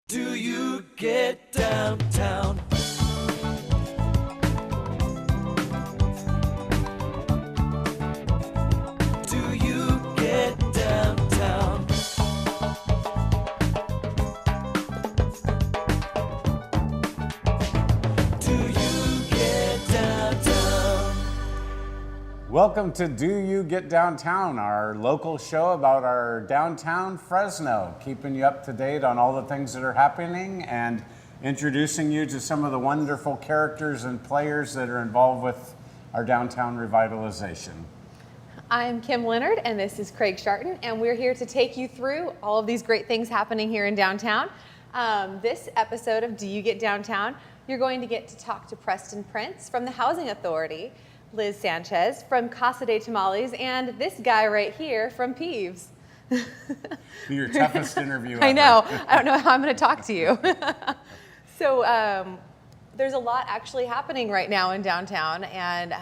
Do you get downtown? Do you get downtown? Do you get downtown? Welcome to Do You Get Downtown, our local show about our downtown Fresno, keeping you up to date on all the things that are happening and introducing you to some of the wonderful characters and players that are involved with our downtown revitalization. I'm Kim Leonard, and this is Craig Sharon, and we're here to take you through all of these great things happening here in downtown. This episode of Do You Get Downtown, you're going to get to talk to Preston Prince from the Housing Authority, Liz Sanchez from Casa de Tamales, and this guy right here from Peeves. Be your toughest interview ever. I know. I don't know how I'm going to talk to you. So there's a lot actually happening right now in downtown, and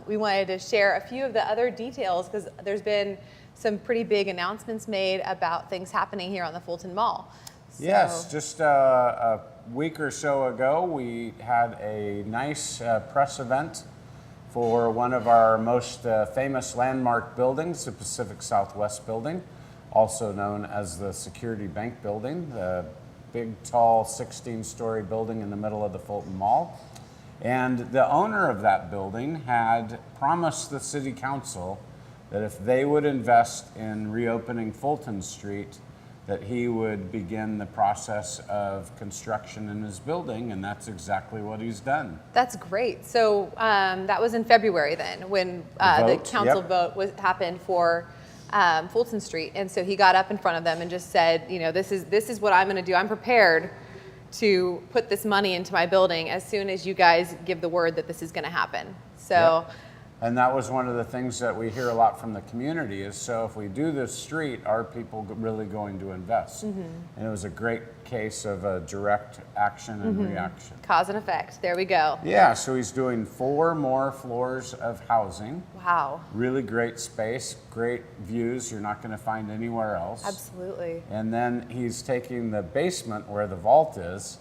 we wanted to share a few of the other details because there's been some pretty big announcements made about things happening here on the Fulton Mall. So, Yes, just a week or so ago, we had a nice press event for one of our most famous landmark buildings, the Pacific Southwest Building, also known as the Security Bank Building, the big, tall, 16-story building in the middle of the Fulton Mall. And the owner of that building had promised the City Council that if they would invest in reopening Fulton Street, that he would begin the process of construction in his building, and that's exactly what he's done. that's great. So that was in February then when the vote, council yep. vote happened for Fulton Street. And so he got up in front of them and just said, you know, this is what I'm going to do. I'm prepared to put this money into my building as soon as you guys give the word that this is going to happen. So. Yep. And that was one of the things that we hear a lot from the community is, so if we do this street, are people really going to invest? Mm-hmm. And it was a great case of a direct action and reaction. Cause and effect. There we go. Yeah, so he's doing 4 more floors of housing. Wow. Really great space, great views you're not going to find anywhere else. Absolutely. And then he's taking the basement where the vault is,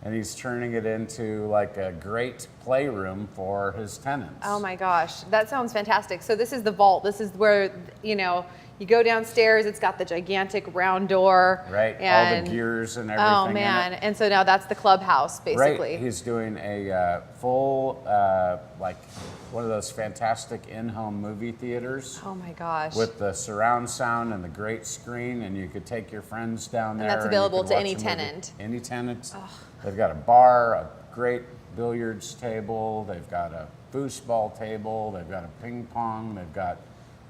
and he's turning it into like a great playroom for his tenants. Oh my gosh, that sounds fantastic. So this is the vault. This is where, you know, you go downstairs, it's got the gigantic round door. Right, and, all the gears and everything. oh man, in it. and so now that's the clubhouse basically. Right, he's doing a full, like one of those fantastic in-home movie theaters. Oh my gosh. With the surround sound and the great screen, and you could take your friends down there. And that's you available could to watch any a movie. tenant. Any tenant. They've got a bar, a great billiards table, they've got a foosball table, they've got a ping pong, they've got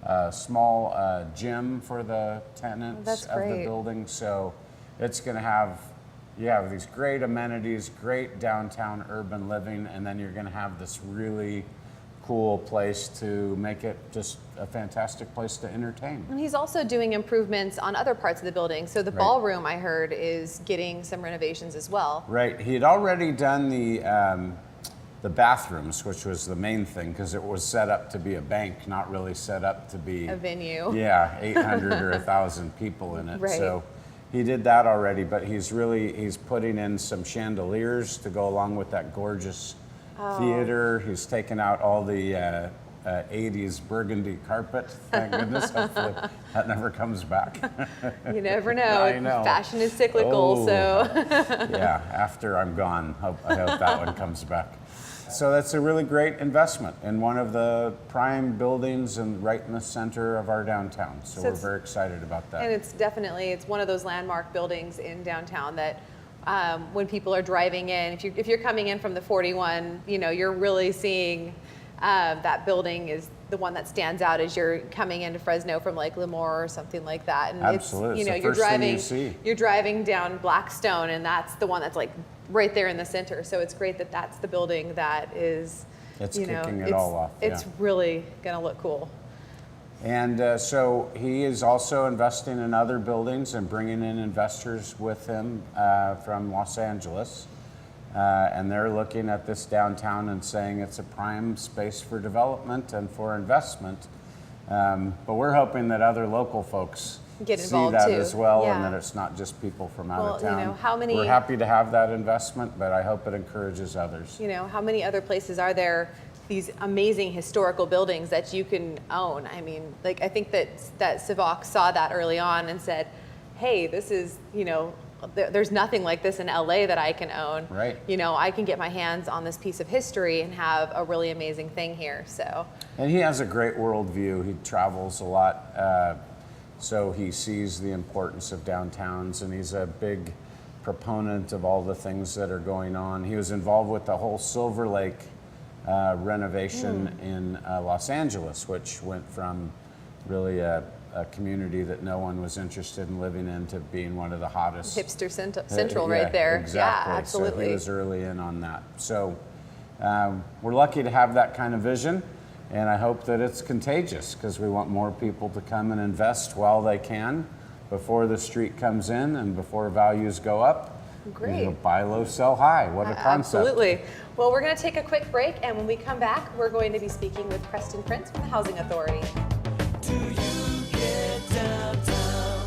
a small gym for the tenants That's of the great. building. So it's going to have, these great amenities, great downtown urban living, and then you're going to have this really cool place to make it just a fantastic place to entertain. And he's also doing improvements on other parts of the building. So the Right. ballroom, I heard, is getting some renovations as well. Right, he had already done the bathrooms, which was the main thing, because it was set up to be a bank, not really set up to be A venue. Yeah, 800 or 1,000 people in it. Right. So he did that already, but he's putting in some chandeliers to go along with that gorgeous theater. He's taken out all the 80s burgundy carpet. Thank goodness. Hopefully that never comes back. You never know. I know. Fashion is cyclical, Oh. so. Yeah, after I'm gone, I hope that one comes back. So that's a really great investment in one of the prime buildings and right in the center of our downtown. So we're it's- very excited about that. And it's one of those landmark buildings in downtown that when people are driving in, if you're coming in from the 41, you know, you're really seeing that building is the one that stands out as you're coming into Fresno from like Lemoore or something like that. And Absolutely. It's, you know, It's the you're first thing driving, you see. you're driving down Blackstone, and that's the one that's like right there in the center. So it's great that that's the building that is, It's you know, kicking it all off, It's yeah. really gonna look cool. And so he is also investing in other buildings and bringing in investors with him from Los Angeles. And they're looking at this downtown and saying it's a prime space for development and for investment. But we're hoping that other local folks Get see involved that too. as well, Yeah. and that it's not just people from out Well, of you town. know, how many- We're happy to have that investment, but I hope it encourages others. You know, how many other places are there these amazing historical buildings that you can own? I mean, like, I think that Civoc saw that early on and said, hey, this is, you know, there's nothing like this in LA that I can own. Right. You know, I can get my hands on this piece of history and have a really amazing thing here, so. And he has a great worldview. He travels a lot, so he sees the importance of downtowns, and he's a big proponent of all the things that are going on. He was involved with the whole Silver Lake renovation in Los Angeles, which went from really a community that no one was interested in living in to being one of the hottest. Hipster central right Yeah, there. Exactly. Yeah, absolutely. So he was early in on that. So we're lucky to have that kind of vision, and I hope that it's contagious, because we want more people to come and invest while they can, before the street comes in and before values go up. Great. You know, buy low, sell high. What a concept. Absolutely. Well, we're going to take a quick break, and when we come back, we're going to be speaking with Preston Prince from the Housing Authority. Do you get downtown?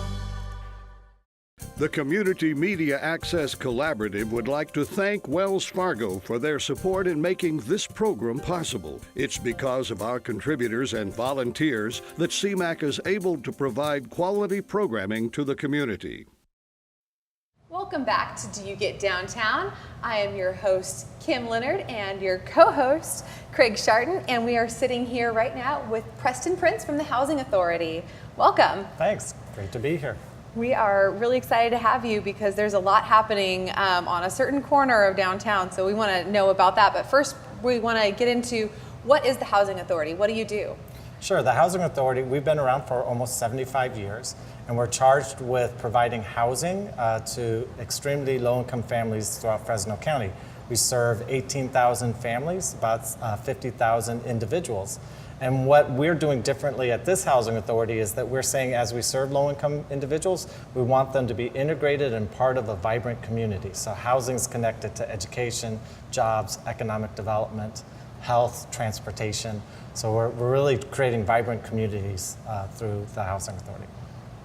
The Community Media Access Collaborative would like to thank Wells Fargo for their support in making this program possible. It's because of our contributors and volunteers that CMAC is able to provide quality programming to the community. Welcome back to Do You Get Downtown? I am your host, Kim Leonard, and your co-host, Craig Sharon, and we are sitting here right now with Preston Prince from the Housing Authority. Welcome. Thanks. Great to be here. We are really excited to have you because there's a lot happening on a certain corner of downtown, so we want to know about that. But first, we want to get into what is the Housing Authority? What do you do? Sure. The Housing Authority, we've been around for almost 75 years, and we're charged with providing housing to extremely low-income families throughout Fresno County. We serve 18,000 families, about 50,000 individuals. And what we're doing differently at this Housing Authority is that we're saying, as we serve low-income individuals, we want them to be integrated and part of a vibrant community. So housing is connected to education, jobs, economic development, health, transportation. So we're really creating vibrant communities through the Housing Authority.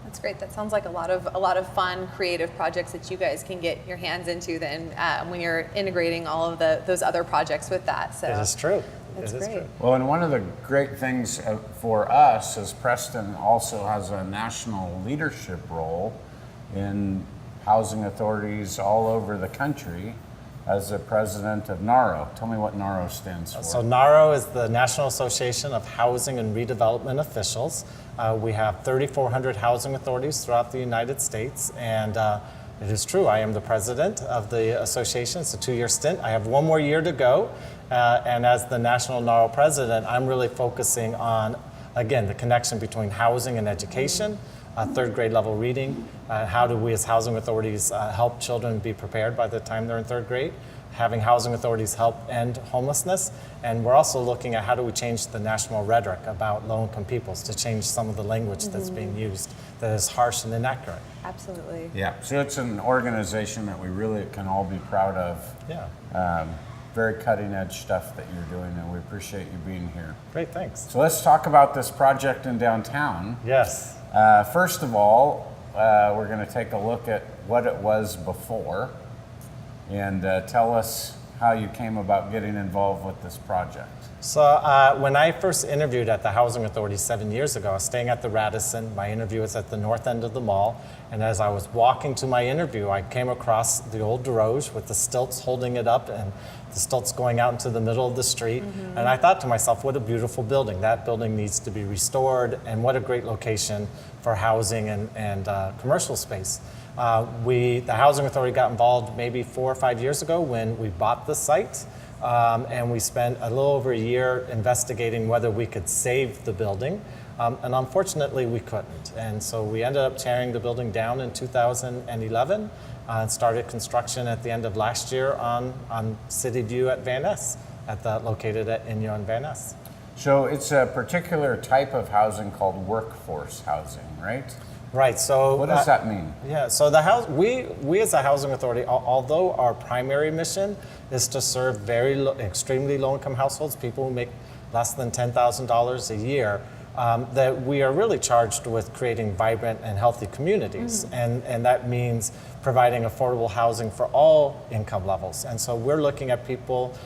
That's great. That sounds like a lot of fun, creative projects that you guys can get your hands into then when you're integrating all of those other projects with that. So It is true. That's It is great. true. Well, and one of the great things for us is Preston also has a national leadership role in housing authorities all over the country as the president of NARO. Tell me what NARO stands for. So NARO is the National Association of Housing and Redevelopment Officials. We have 3,400 housing authorities throughout the United States, and it is true, I am the president of the association. It's a 2-year stint. I have 1 more year to go, and as the National NARO president, I'm really focusing on, again, the connection between housing and education, third grade level reading. How do we as housing authorities help children be prepared by the time they're in third grade? Having housing authorities help end homelessness. And we're also looking at how do we change the national rhetoric about low-income peoples to change some of the language that's being used that is harsh and inaccurate. Absolutely. Yeah, so it's an organization that we really can all be proud of. Yeah, Very cutting edge stuff that you're doing, and we appreciate you being here. great, thanks. So let's talk about this project in downtown. Yes. First of all, we're going to take a look at what it was before, and tell us how you came about getting involved with this project. So when I first interviewed at the Housing Authority 7 years ago, I was staying at the Radisson. My interview was at the north end of the mall. And as I was walking to my interview, I came across the old Deroge with the stilts holding it up and the stilts going out into the middle of the street. And I thought to myself, what a beautiful building. That building needs to be restored, and what a great location for housing and commercial space. The Housing Authority got involved maybe 4 or 5 years ago when we bought the site. And we spent a little over a year investigating whether we could save the building. And unfortunately, we couldn't. And so we ended up tearing the building down in 2011 and started construction at the end of last year on City View at Van Ness, located at Inyo and Van Ness. So it's a particular type of housing called workforce housing, right? Right. So What does that mean? Yeah, so we as a housing authority, although our primary mission is to serve extremely low-income households, people who make less than $10,000 a year, that we are really charged with creating vibrant and healthy communities. And that means providing affordable housing for all income levels. And so we're looking at people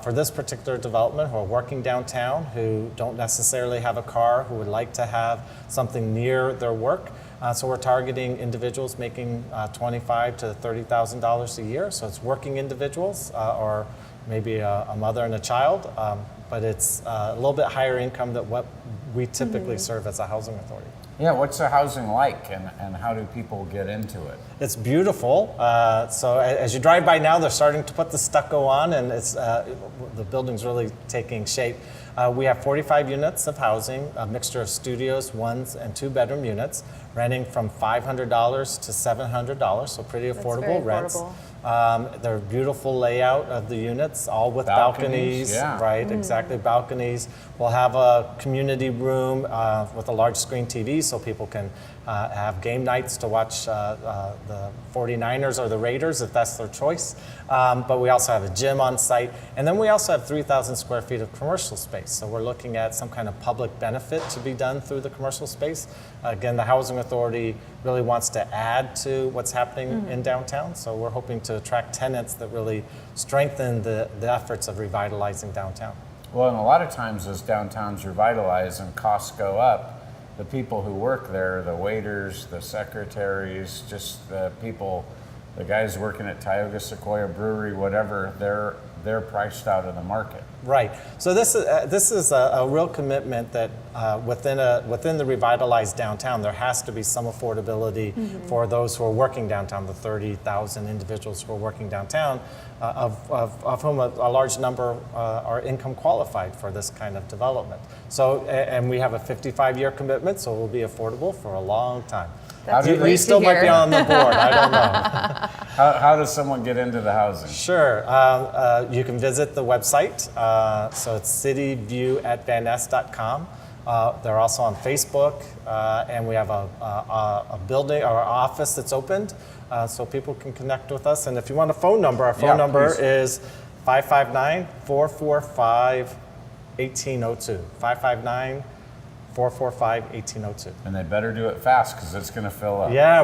for this particular development who are working downtown, who don't necessarily have a car, who would like to have something near their work. So we're targeting individuals making $25,000 to $30,000 a year. So it's working individuals or maybe a mother and a child, but it's a little bit higher income than what we typically serve as a housing authority. Yeah, what's the housing like, and how do people get into it? It's beautiful. So as you drive by now, they're starting to put the stucco on, and it's the building's really taking shape. We have 45 units of housing, a mixture of studios, 1 and 2 bedroom units, renting from $500 to $700, so pretty affordable rents. They're beautiful layout of the units, all with balconies, yeah. right? Exactly, balconies. We'll have a community room with a large screen TV so people can have game nights to watch the 49ers or the Raiders if that's their choice. But we also have a gym on site. And then we also have 3,000 square feet of commercial space. So we're looking at some kind of public benefit to be done through the commercial space. Again, the Housing Authority really wants to add to what's happening in downtown. So we're hoping to attract tenants that really strengthen the efforts of revitalizing downtown. Well, and a lot of times as downtowns revitalize and costs go up, the people who work there, the waiters, the secretaries, just the people, the guys working at Tioga Sequoia Brewery, whatever, they're priced out of the market. Right. So this is a real commitment that within the revitalized downtown, there has to be some affordability for those who are working downtown, the 30,000 individuals who are working downtown, of whom a large number are income qualified for this kind of development. So, and we have a 55-year commitment, so it will be affordable for a long time. You still might be on the board, I don't know. How does someone get into the housing? Sure, you can visit the website, so it's cityview@vanness.com. They're also on Facebook, and we have a building or office that's opened, so people can connect with us. And if you want a phone number, our phone number is 559-445-1802. 559-445-1802. And they better do it fast because it's going to fill up. Yeah,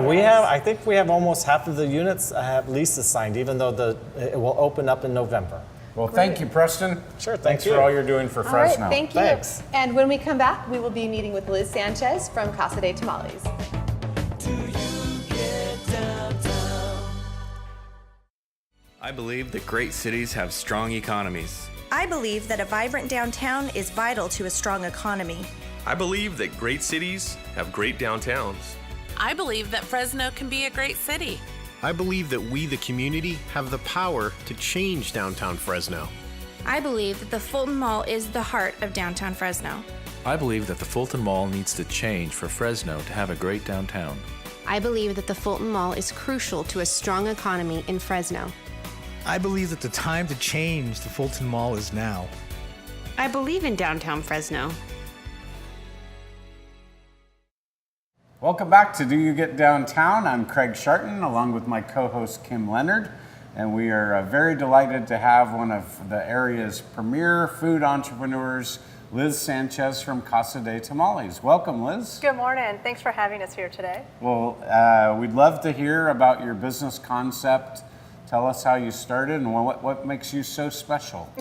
I think we have almost half of the units have leases signed, even though it will open up in November. Well, thank you, Preston. Sure, Thanks for all you're doing for Fresno. All right, thank you. Thanks. And when we come back, we will be meeting with Liz Sanchez from Casa de Tamales. Do you get downtown? I believe that great cities have strong economies. I believe that a vibrant downtown is vital to a strong economy. I believe that great cities have great downtowns. I believe that Fresno can be a great city. I believe that we, the community, have the power to change downtown Fresno. I believe that the Fulton Mall is the heart of downtown Fresno. I believe that the Fulton Mall needs to change for Fresno to have a great downtown. I believe that the Fulton Mall is crucial to a strong economy in Fresno. I believe that the time to change the Fulton Mall is now. I believe in downtown Fresno. Welcome back to Do You Get Downtown? I'm Craig Sharon, along with my co-host Kim Leonard, and we are very delighted to have one of the area's premier food entrepreneurs, Liz Sanchez from Casa de Tamales. Welcome, Liz. Good morning. Thanks for having us here today. Well, we'd love to hear about your business concept. Tell us how you started and what makes you so special.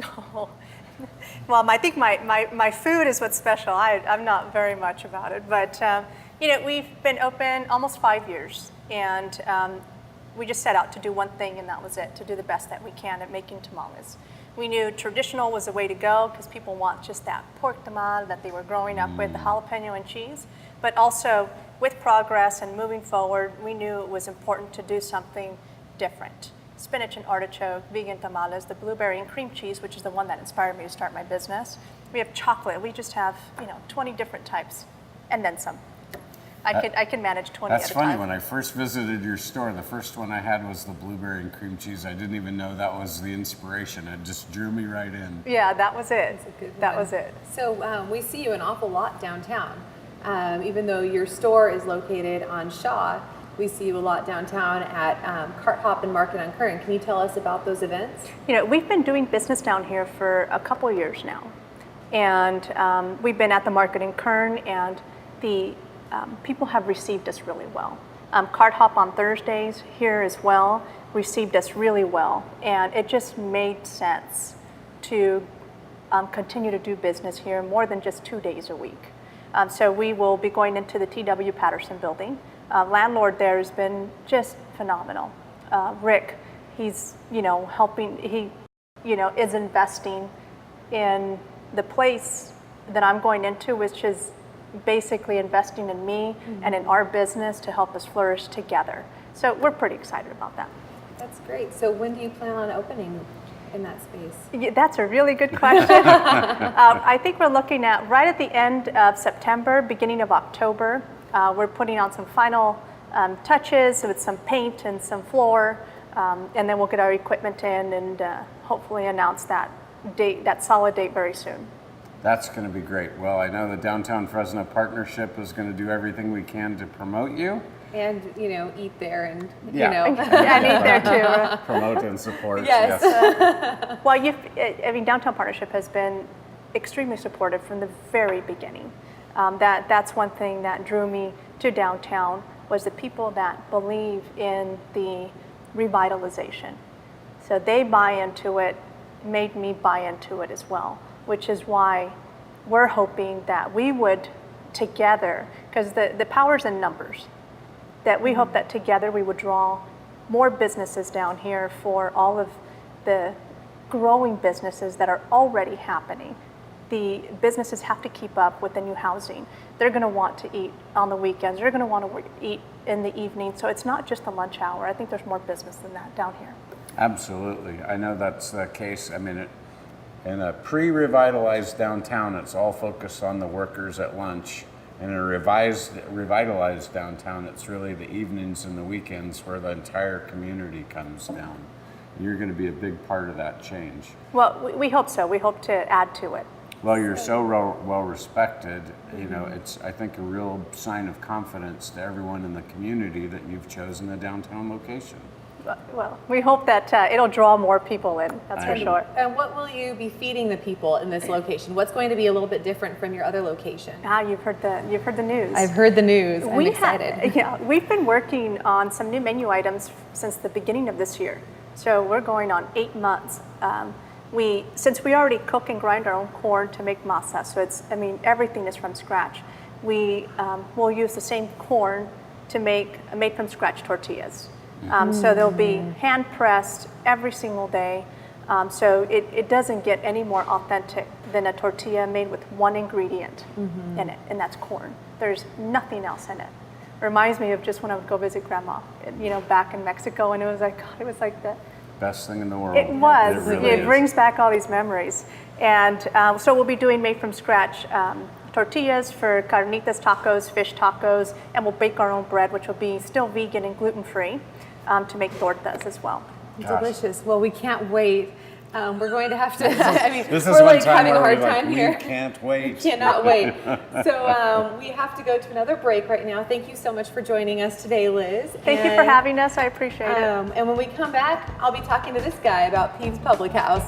Well, I think my food is what's special. I'm not very much about it, but we've been open almost 5 years, and we just set out to do one thing, and that was it, to do the best that we can at making tamales. We knew traditional was the way to go because people want just that pork tamal that they were growing up with, the jalapeno and cheese, but also with progress and moving forward, we knew it was important to do something different. Spinach and artichoke, vegan tamales, the blueberry and cream cheese, which is the one that inspired me to start my business. We have chocolate. We just have 20 different types, and then some. I can manage 20 at a time. That's funny. When I first visited your store, the first one I had was the blueberry and cream cheese. I didn't even know that was the inspiration. It just drew me right in. Yeah, that was it. That was it. So we see you an awful lot downtown. Even though your store is located on Shaw, we see you a lot downtown at Cart Hop and Market on Curran. Can you tell us about those events? We've been doing business down here for a couple years now. And we've been at the market in Kern, and the people have received us really well. Card Hop on Thursdays here as well received us really well, and it just made sense to continue to do business here more than just 2 days a week. So we will be going into the T.W. Patterson building. Landlord there has been just phenomenal. Rick, he's helping. He is investing in the place that I'm going into, which is basically investing in me and in our business to help us flourish together. So we're pretty excited about that. That's great. So when do you plan on opening in that space? Yeah, that's a really good question. I think we're looking at right at the end of September, beginning of October. We're putting on some final touches with some paint and some floor, and then we'll get our equipment in and hopefully announce that date, that solid date, very soon. That's going to be great. Well, I know the Downtown Fresno Partnership is going to do everything we can to promote you. And, eat there and, and eat there too. Promote and support. Yes. Well, Downtown Partnership has been extremely supportive from the very beginning. That's one thing that drew me to downtown, was the people that believe in the revitalization. So they buy into it, made me buy into it as well, which is why we're hoping that we would together, because the power's in numbers, that we hope that together we would draw more businesses down here for all of the growing businesses that are already happening. The businesses have to keep up with the new housing. They're going to want to eat on the weekends. They're going to want to eat in the evening. So it's not just the lunch hour. I think there's more business than that down here. Absolutely. I know that's the case. I mean, in a pre-revitalized downtown, it's all focused on the workers at lunch. In a revitalized downtown, it's really the evenings and the weekends where the entire community comes down. You're going to be a big part of that change. Well, we hope so. We hope to add to it. Well, you're so well respected. It's, I think, a real sign of confidence to everyone in the community that you've chosen the downtown location. Well, we hope that it'll draw more people in, that's for sure. And what will you be feeding the people in this location? What's going to be a little bit different from your other location? You've heard the news. I've heard the news. I'm excited. We've been working on some new menu items since the beginning of this year. So we're going on 8 months. Since we already cook and grind our own corn to make masa, so everything is from scratch. We will use the same corn to make made from scratch tortillas. So they'll be hand pressed every single day. So it doesn't get any more authentic than a tortilla made with one ingredient in it, and that's corn. There's nothing else in it. Reminds me of just when I would go visit grandma, back in Mexico, and it was like the best thing in the world. It was. It really brings back all these memories. And so we'll be doing made from scratch tortillas for carnitas tacos, fish tacos, and we'll bake our own bread, which will be still vegan and gluten-free, to make tortas as well. Delicious. Well, we can't wait. We're going to have to, this is we're one time having a where hard time here. We can't wait. Cannot wait. So we have to go to another break right now. Thank you so much for joining us today, Liz. Thank you for having us. I appreciate it. And when we come back, I'll be talking to this guy about Peeve's Public House.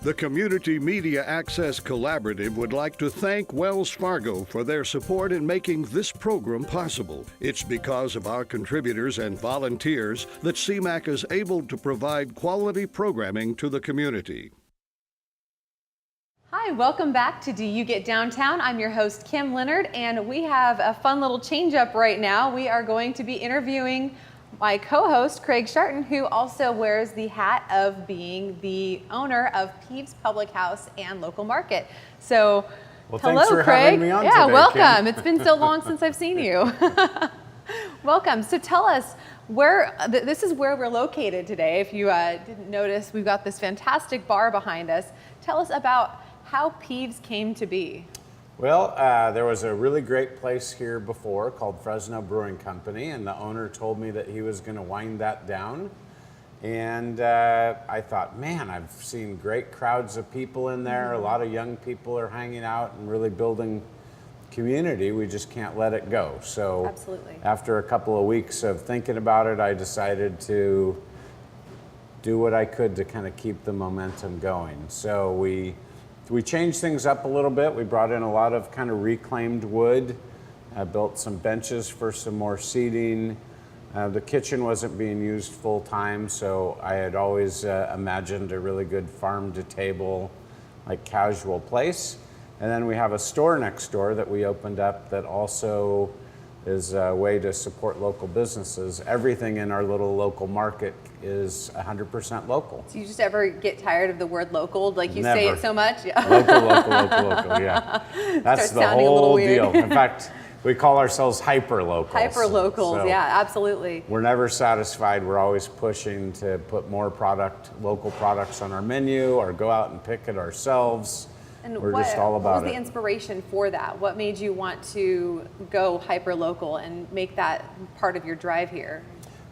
The Community Media Access Collaborative would like to thank Wells Fargo for their support in making this program possible. It's because of our contributors and volunteers that CMAC is able to provide quality programming to the community. Hi, welcome back to Do You Get Downtown? I'm your host, Kim Leonard, and we have a fun little change up right now. We are going to be interviewing my co-host, Craig Sharon, who also wears the hat of being the owner of Peeve's Public House and Local Market. So, well, hello, thanks for Craig. Having me on yeah, today, welcome. Kim. It's been so long since I've seen you. Welcome. So tell us, this is where we're located today. If you didn't notice, we've got this fantastic bar behind us. Tell us about how Peeve's came to be. Well, there was a really great place here before called Fresno Brewing Company, and the owner told me that he was going to wind that down. And I thought, man, I've seen great crowds of people in there. A lot of young people are hanging out and really building community. We just can't let it go. So absolutely. After a couple of weeks of thinking about it, I decided to do what I could to kind of keep the momentum going. So we changed things up a little bit. We brought in a lot of kind of reclaimed wood. I built some benches for some more seating. The kitchen wasn't being used full time, so I had always imagined a really good farm to table, like casual place. And then we have a store next door that we opened up that also is a way to support local businesses. Everything in our little local market is 100% local. Do you just ever get tired of the word local? Like you Never. say it so much? Yeah. Local, yeah. That's Starts the sounding a little whole weird. deal. In fact, we call ourselves hyper-locals. Hyper-locals, So yeah, absolutely. we're never satisfied. We're always pushing to put more local products on our menu or go out and pick it ourselves. And we're what, just all what about was it. the inspiration for that? What made you want to go hyper-local and make that part of your drive here?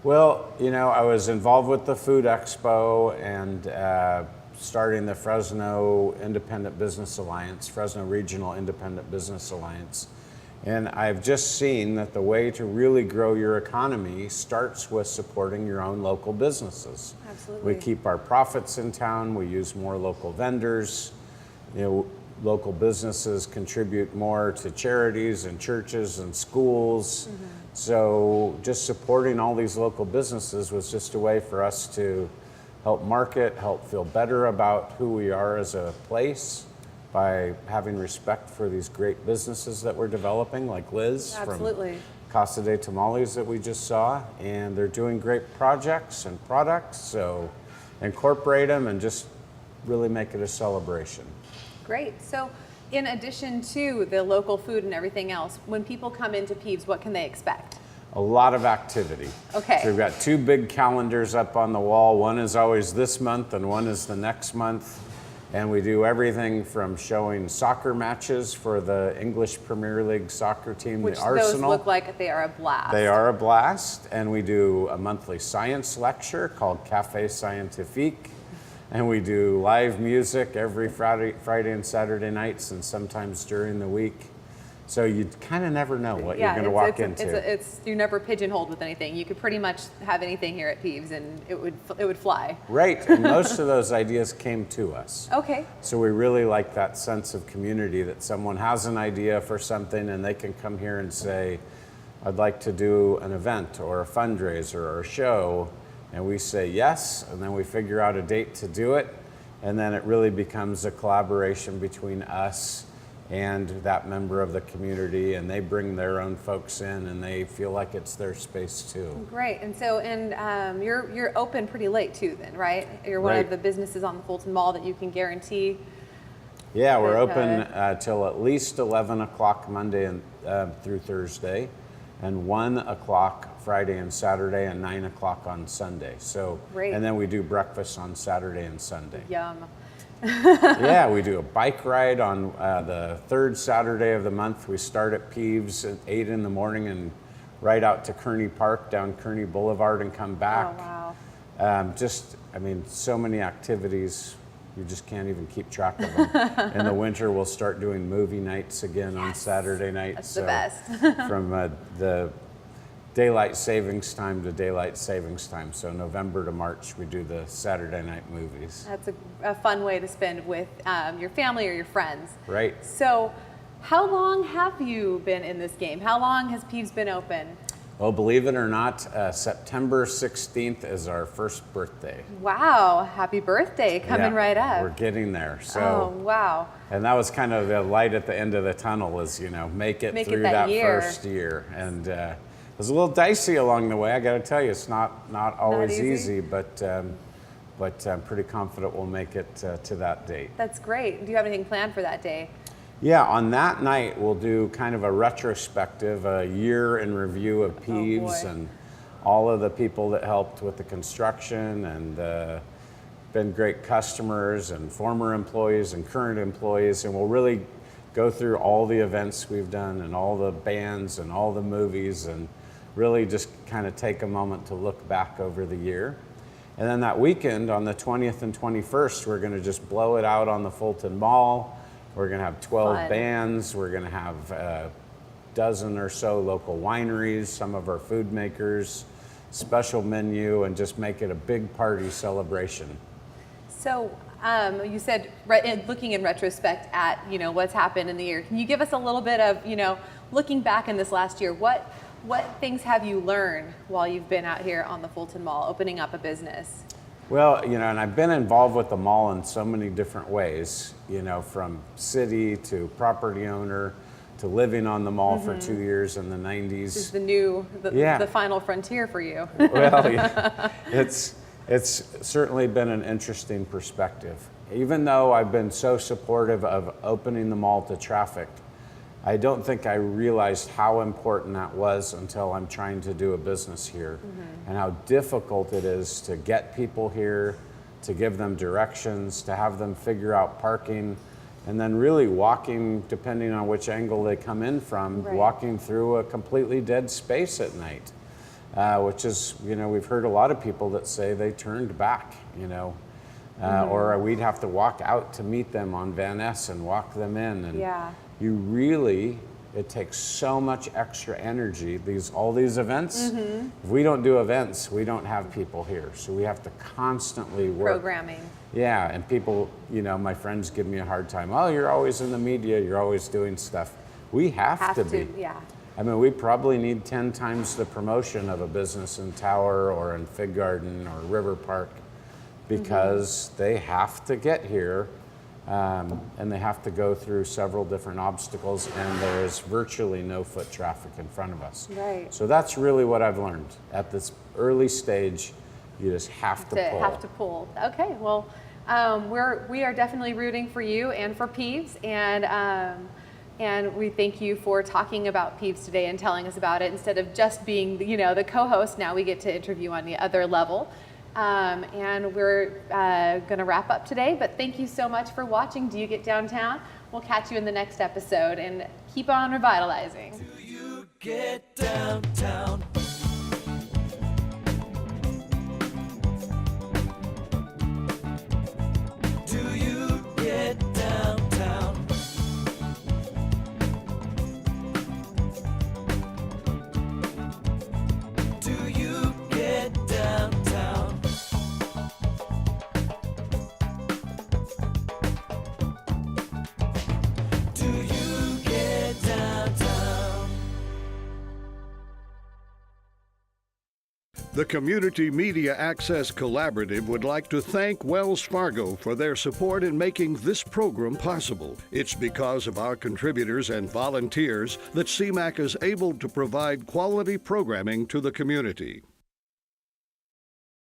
Well, I was involved with the Food Expo and starting the Fresno Independent Business Alliance, Fresno Regional Independent Business Alliance. And I've just seen that the way to really grow your economy starts with supporting your own local businesses. Absolutely. We keep our profits in town, we use more local vendors. Local businesses contribute more to charities and churches and schools. Mm-hmm. So just supporting all these local businesses was just a way for us to help market, help feel better about who we are as a place by having respect for these great businesses that we're developing, like Liz Absolutely. from Casa de Tamales that we just saw. And they're doing great projects and products, so incorporate them and just really make it a celebration. Great. So in addition to the local food and everything else, when people come into Peeves, what can they expect? A lot of activity. Okay. So we've got 2 big calendars up on the wall. One is always this month and one is the next month. And we do everything from showing soccer matches for the English Premier League soccer team, Which the Arsenal. those look like they are a blast. They are a blast. And we do a monthly science lecture called Café Scientifique. And we do live music every Friday and Saturday nights and sometimes during the week. So you kind of never know what you're going to walk into. You're never pigeonholed with anything. You could pretty much have anything here at Peeves and it would fly. Right, and most of those ideas came to us. Okay. So we really like that sense of community, that someone has an idea for something and they can come here and say, I'd like to do an event or a fundraiser or a show. And we say yes, and then we figure out a date to do it. And then it really becomes a collaboration between us and that member of the community, and they bring their own folks in and they feel like it's their space too. Great. And so, you're open pretty late too then, right? You're one Right. of the businesses on the Fulton Mall that you can guarantee. Yeah, we're that, open till at least 11 o'clock Monday and through Thursday, and 1 o'clock Friday and Saturday, and 9 o'clock on Sunday. So, Great. And then we do breakfast on Saturday and Sunday. Yum. Yeah, we do a bike ride on the 3rd Saturday of the month. We start at Peeves at 8 in the morning and ride out to Kearney Park, down Kearney Boulevard, and come back. Oh, wow. So many activities. You just can't even keep track of them. In the winter, we'll start doing movie nights again on Saturday nights. That's the best. From the daylight savings time to daylight savings time. So November to March, we do the Saturday night movies. That's a fun way to spend with your family or your friends. Right. So how long have you been in this game? How long has Peeves been open? Well, believe it or not, September 16th is our first birthday. Wow, happy birthday, coming right up. We're getting there. So, oh, wow. And that was kind of the light at the end of the tunnel is, make it through that first year. And it was a little dicey along the way. I got to tell you, it's not always easy, but I'm pretty confident we'll make it to that date. That's great. Do you have anything planned for that day? Yeah, on that night, we'll do kind of a retrospective, a year in review of Peeves and all of the people that helped with the construction and been great customers and former employees and current employees. And we'll really go through all the events we've done and all the bands and all the movies and really just kind of take a moment to look back over the year. And then that weekend on the 20th and 21st, we're going to just blow it out on the Fulton Mall. We're going to have 12 bands. We're going to have a dozen or so local wineries, some of our food makers, special menu and just make it a big party celebration. So you said, looking in retrospect at what's happened in the year, can you give us a little bit of looking back in this last year, what things have you learned while you've been out here on the Fulton Mall, opening up a business? Well, and I've been involved with the mall in so many different ways, from city to property owner to living on the mall for 2 years in the 90s. This is the final frontier for you. Well, yeah, it's certainly been an interesting perspective. Even though I've been so supportive of opening the mall to traffic, I don't think I realized how important that was until I'm trying to do a business here, and how difficult it is to get people here, to give them directions, to have them figure out parking, and then really walking, depending on which angle they come in from, walking through a completely dead space at night, which is, we've heard a lot of people that say they turned back, or we'd have to walk out to meet them on Van Ness and walk them in. And it takes so much extra energy, all these events. If we don't do events, we don't have people here. So we have to constantly work. Programming. Yeah, and people, my friends give me a hard time. Oh, you're always in the media, you're always doing stuff. We have to be. Yeah. I mean, we probably need 10 times the promotion of a business in Tower or in Fig Garden or River Park, because they have to get here. And they have to go through several different obstacles, and there is virtually no foot traffic in front of us. Right. So that's really what I've learned. At this early stage, you just have to pull. Okay, well, we are definitely rooting for you and for Peeves, and we thank you for talking about Peeves today and telling us about it. Instead of just being the co-host, now we get to interview on the other level. And we're going to wrap up today, but thank you so much for watching Do You Get Downtown? We'll catch you in the next episode, and keep on revitalizing. Do you get downtown? Do you get downtown? Do you get downtown? Do you get downtown? The Community Media Access Collaborative would like to thank Wells Fargo for their support in making this program possible. It's because of our contributors and volunteers that CMAC is able to provide quality programming to the community.